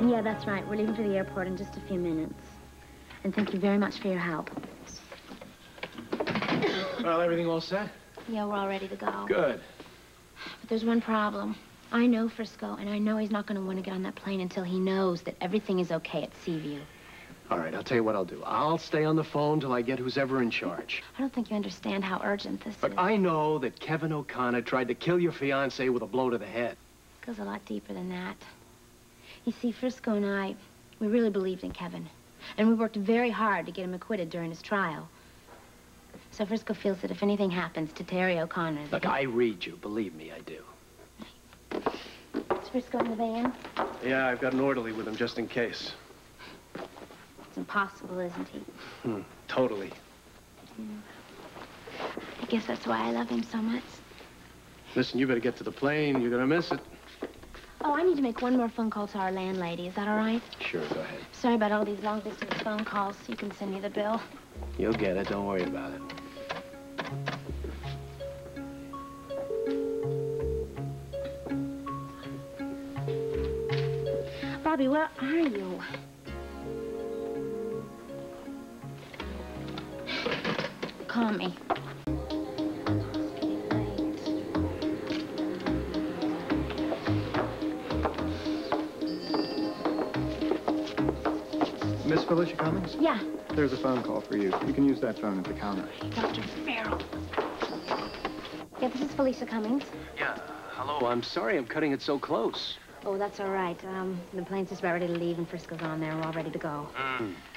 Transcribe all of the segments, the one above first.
Yeah, that's right. We're leaving for the airport in just a few minutes. And thank you very much for your help. Well, everything all set? Yeah, we're all ready to go. Good. But there's one problem. I know Frisco, and I know he's not going to want to get on that plane until he knows that everything is okay at Seaview. All right, I'll tell you what I'll do. I'll stay on the phone till I get who's ever in charge. I don't think you understand how urgent this Look, is. I know that Kevin O'Connor tried to kill your fiancé with a blow to the head. It goes a lot deeper than that. You see, Frisco and I, we really believed in Kevin. And we worked very hard to get him acquitted during his trial. So Frisco feels that if anything happens to Terry O'Connor... Look, I read you. Believe me, I do. Is Frisco in the van? Yeah, I've got an orderly with him just in case. It's impossible, isn't he? Totally. I guess that's why I love him so much. Listen, you better get to the plane. You're gonna miss it. Oh, I need to make one more phone call to our landlady. Is that all right? Sure, go ahead. Sorry about all these long-distance phone calls. You can send me the bill. You'll get it. Don't worry about it. Bobbie, where are you? Call me. Miss Felicia Cummings? Yeah. There's a phone call for you. You can use that phone at the counter. Dr. Farrell. Yeah, this is Felicia Cummings. Yeah, hello. I'm sorry I'm cutting it so close. Oh, that's all right. The plane's just about ready to leave, and Frisco's on there. We're all ready to go.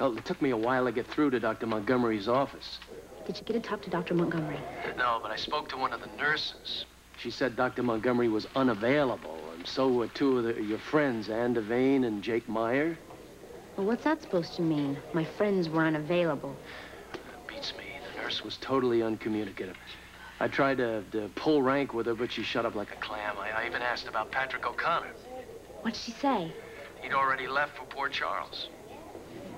Well, it took me a while to get through to Dr. Montgomery's office. Did you get to talk to Dr. Montgomery? No, but I spoke to one of the nurses. She said Dr. Montgomery was unavailable, and so were two of your friends, Ann Devane and Jake Meyer. Well, what's that supposed to mean? My friends were unavailable. Beats me. The nurse was totally uncommunicative. I tried to pull rank with her, but she shut up like a clam. I even asked about Patrick O'Connor. What'd she say? He'd already left for Port Charles.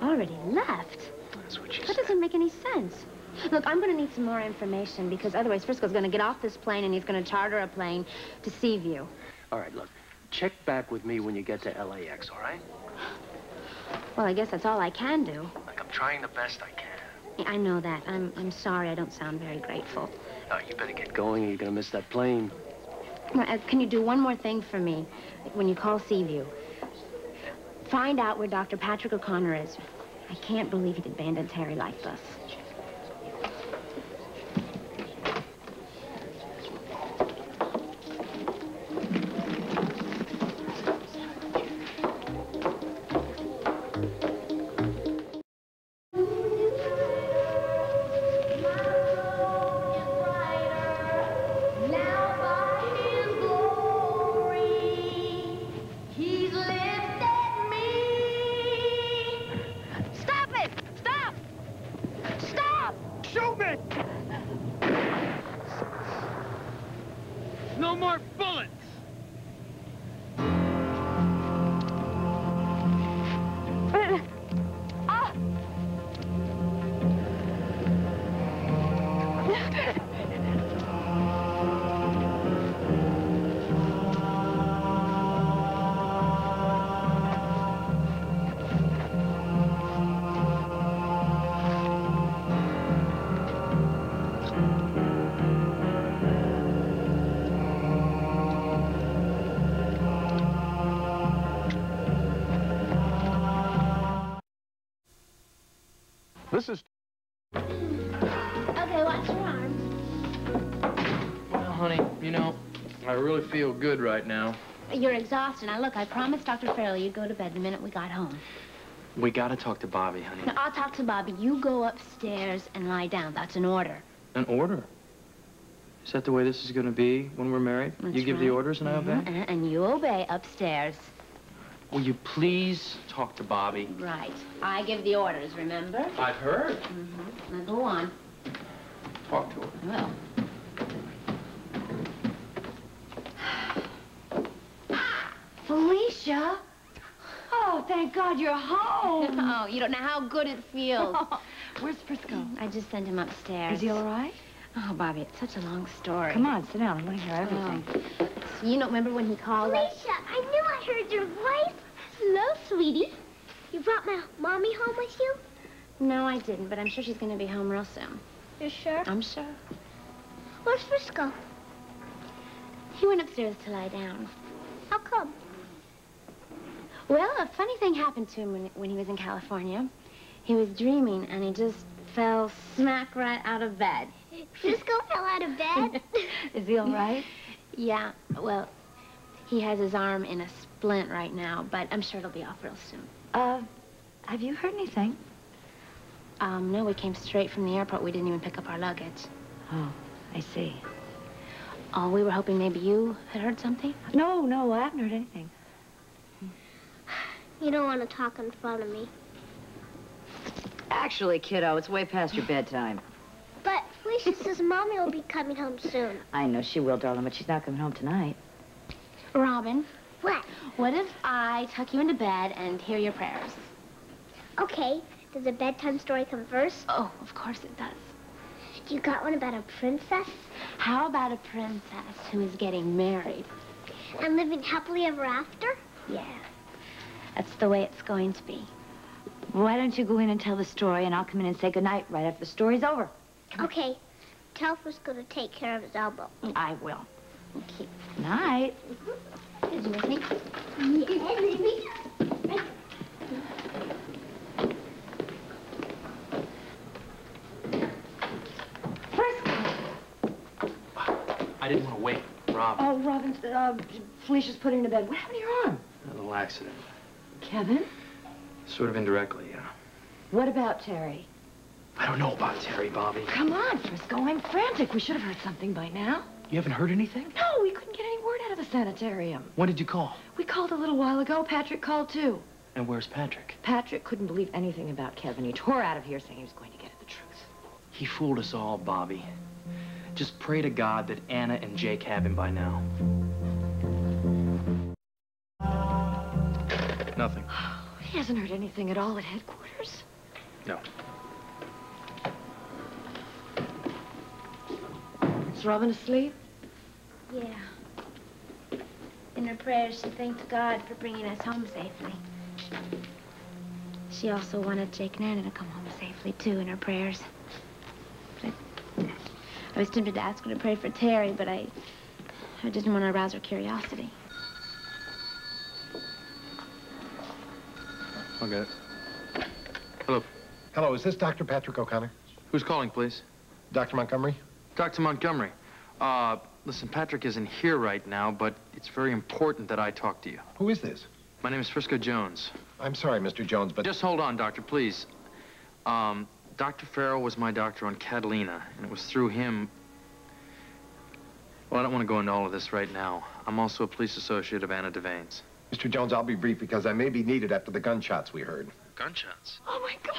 Already left? That's what she That said. doesn't make any sense. Look, I'm going to need some more information because otherwise Frisco's going to get off this plane and he's going to charter a plane to Seaview. All right, look. Check back with me when you get to LAX, all right? Well, I guess that's all I can do. Like, I'm trying the best I can. Yeah, I know that. I'm sorry I don't sound very grateful. Oh, you better get going or you're going to miss that plane. Can you do one more thing for me when you call Seaview? Find out where Dr. Patrick O'Connor is. I can't believe he'd abandon Terry like this. No more bullets! This is... Okay, watch your arm. Well, honey, you know, I really feel good right now. You're exhausted. Now, look, I promised Dr. Farrell you'd go to bed the minute we got home. We gotta talk to Bobbie, honey. Now, I'll talk to Bobbie. You go upstairs and lie down. That's an order. An order? Is that the way this is gonna be when we're married? That's you give the right. orders and I obey? And you obey upstairs. Will you please talk to Bobbie? Right. I give the orders, remember? I've heard. Now, go on. Talk to her. Well. Felicia! Oh, thank God you're home. Oh, you don't know how good it feels. Where's Frisco? I just sent him upstairs. Is he all right? Oh, Bobbie, it's such a long story. Come on, sit down. I want to hear everything. So you don't remember when he called us? Felicia, I knew I heard your voice. Hello, sweetie. You brought my mommy home with you? No, I didn't, but I'm sure she's going to be home real soon. You're sure? I'm sure. Where's Frisco? He went upstairs to lie down. How come? Well, a funny thing happened to him when he was in California. He was dreaming, and he just fell smack right out of bed. Frisco fell out of bed? Is he all right? Yeah, well, he has his arm in a splint right now, but I'm sure it'll be off real soon. Have you heard anything? No, we came straight from the airport. We didn't even pick up our luggage. Oh, I see. Oh, we were hoping maybe you had heard something? No, I haven't heard anything. You don't want to talk in front of me. Actually, kiddo, it's way past your bedtime. But Felicia says Mommy will be coming home soon. I know she will, darling, but she's not coming home tonight. Robin, What? what if I tuck you into bed and hear your prayers? Okay. Does a bedtime story come first? Oh, of course it does. You got one about a princess? How about a princess who is getting married? And living happily ever after? Yeah, that's the way it's going to be. Why don't you go in and tell the story, and I'll come in and say goodnight right after the story's over. Okay. Tell Frisco to take care of his elbow. I will. Okay. Night. Did you miss me? Yeah, baby. I didn't want to wait, Rob. Oh, Robin, Felicia's put her to bed. What happened to your arm? A little accident. Kevin? Sort of indirectly, yeah. What about Terry? I don't know about Terry, Bobbie. Come on, Frisco, I'm frantic. We should have heard something by now. You haven't heard anything? No, we couldn't get any word out of the sanitarium. When did you call? We called a little while ago. Patrick called, too. And where's Patrick? Patrick couldn't believe anything about Kevin. He tore out of here saying he was going to get at the truth. He fooled us all, Bobbie. Just pray to God that Anna and Jake have him by now. Nothing. He hasn't heard anything at all at headquarters. No. Is Robin asleep? Yeah. In her prayers, she thanked God for bringing us home safely. She also wanted Jake and Anna to come home safely, too, in her prayers. But I was tempted to ask her to pray for Terry, but I didn't want to arouse her curiosity. I'll get it. Hello. Hello, is this Dr. Patrick O'Connor? Who's calling, please? Dr. Montgomery? Dr. Montgomery. Listen, Patrick isn't here right now, but it's very important that I talk to you. Who is this? My name is Frisco Jones. I'm sorry, Mr. Jones, but... Just hold on, Doctor, please. Dr. Farrell was my doctor on Catalina, and it was through him... Well, I don't want to go into all of this right now. I'm also a police associate of Anna Devane's. Mr. Jones, I'll be brief because I may be needed after the gunshots we heard. Gunshots? Oh, my God.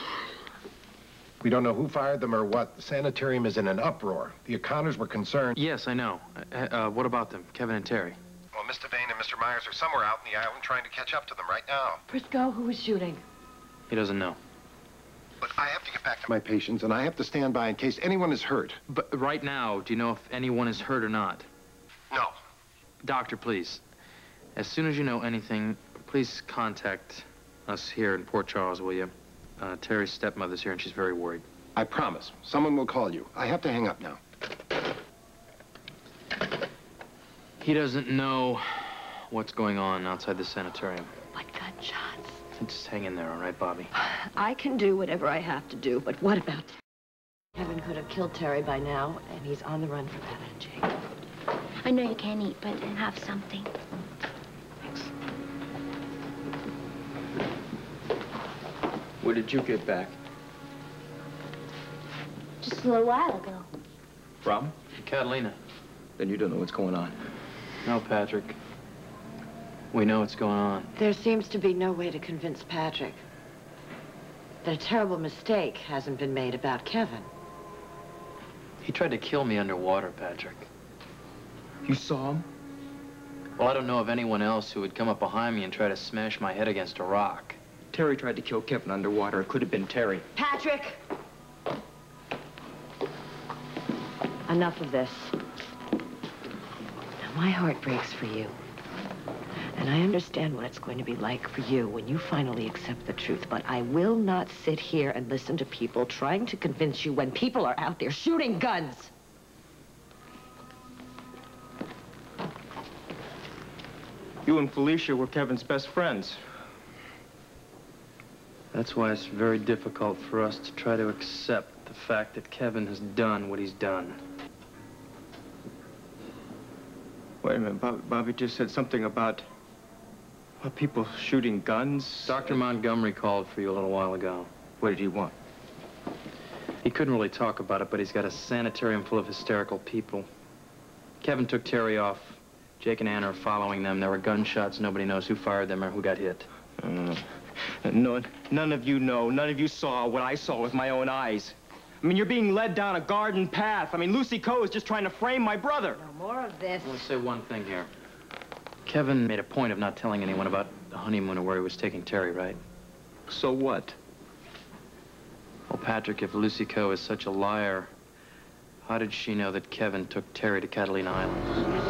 We don't know who fired them or what. The sanitarium is in an uproar. The O'Connors were concerned. Yes, I know. What about them, Kevin and Terry? Well, Mr. Devane and Mr. Myers are somewhere out in the island trying to catch up to them right now. Frisco, who was shooting? He doesn't know. But I have to get back to my patients, and I have to stand by in case anyone is hurt. But right now, do you know if anyone is hurt or not? No. Doctor, please. As soon as you know anything, please contact us here in Port Charles, will you? Terry's stepmother's here, and she's very worried. I promise. Someone will call you. I have to hang up now. He doesn't know what's going on outside the sanitarium. What gunshots? Just hang in there, all right, Bobbie? I can do whatever I have to do, but what about Terry? Kevin could have killed Terry by now, and he's on the run from Anna and Jake. I know you can't eat, but have something. Thanks. Where did you get back? Just a little while ago. From? Catalina. Then you don't know what's going on. No, Patrick. We know what's going on. There seems to be no way to convince Patrick that a terrible mistake hasn't been made about Kevin. He tried to kill me underwater, Patrick. You saw him? Well, I don't know of anyone else who would come up behind me and try to smash my head against a rock. Terry tried to kill Kevin underwater. It could have been Terry. Patrick! Enough of this. Now, my heart breaks for you. And I understand what it's going to be like for you when you finally accept the truth, but I will not sit here and listen to people trying to convince you when people are out there shooting guns. You and Felicia were Kevin's best friends. That's why it's very difficult for us to try to accept the fact that Kevin has done what he's done. Wait a minute, Bobbie just said something about people shooting guns. Dr. Montgomery called for you a little while ago. What did he want? He couldn't really talk about it, but he's got a sanitarium full of hysterical people. Kevin took Terry off. Jake and Ann are following them. There were gunshots. Nobody knows who fired them or who got hit. None of you know. None of you saw what I saw with my own eyes. I mean, you're being led down a garden path. I mean, Lucy Coe is just trying to frame my brother. No more of this. I want to say one thing here. Kevin made a point of not telling anyone about the honeymoon or where he was taking Terry, right? So what? Well, Patrick, if Lucy Coe is such a liar, how did she know that Kevin took Terry to Catalina Island?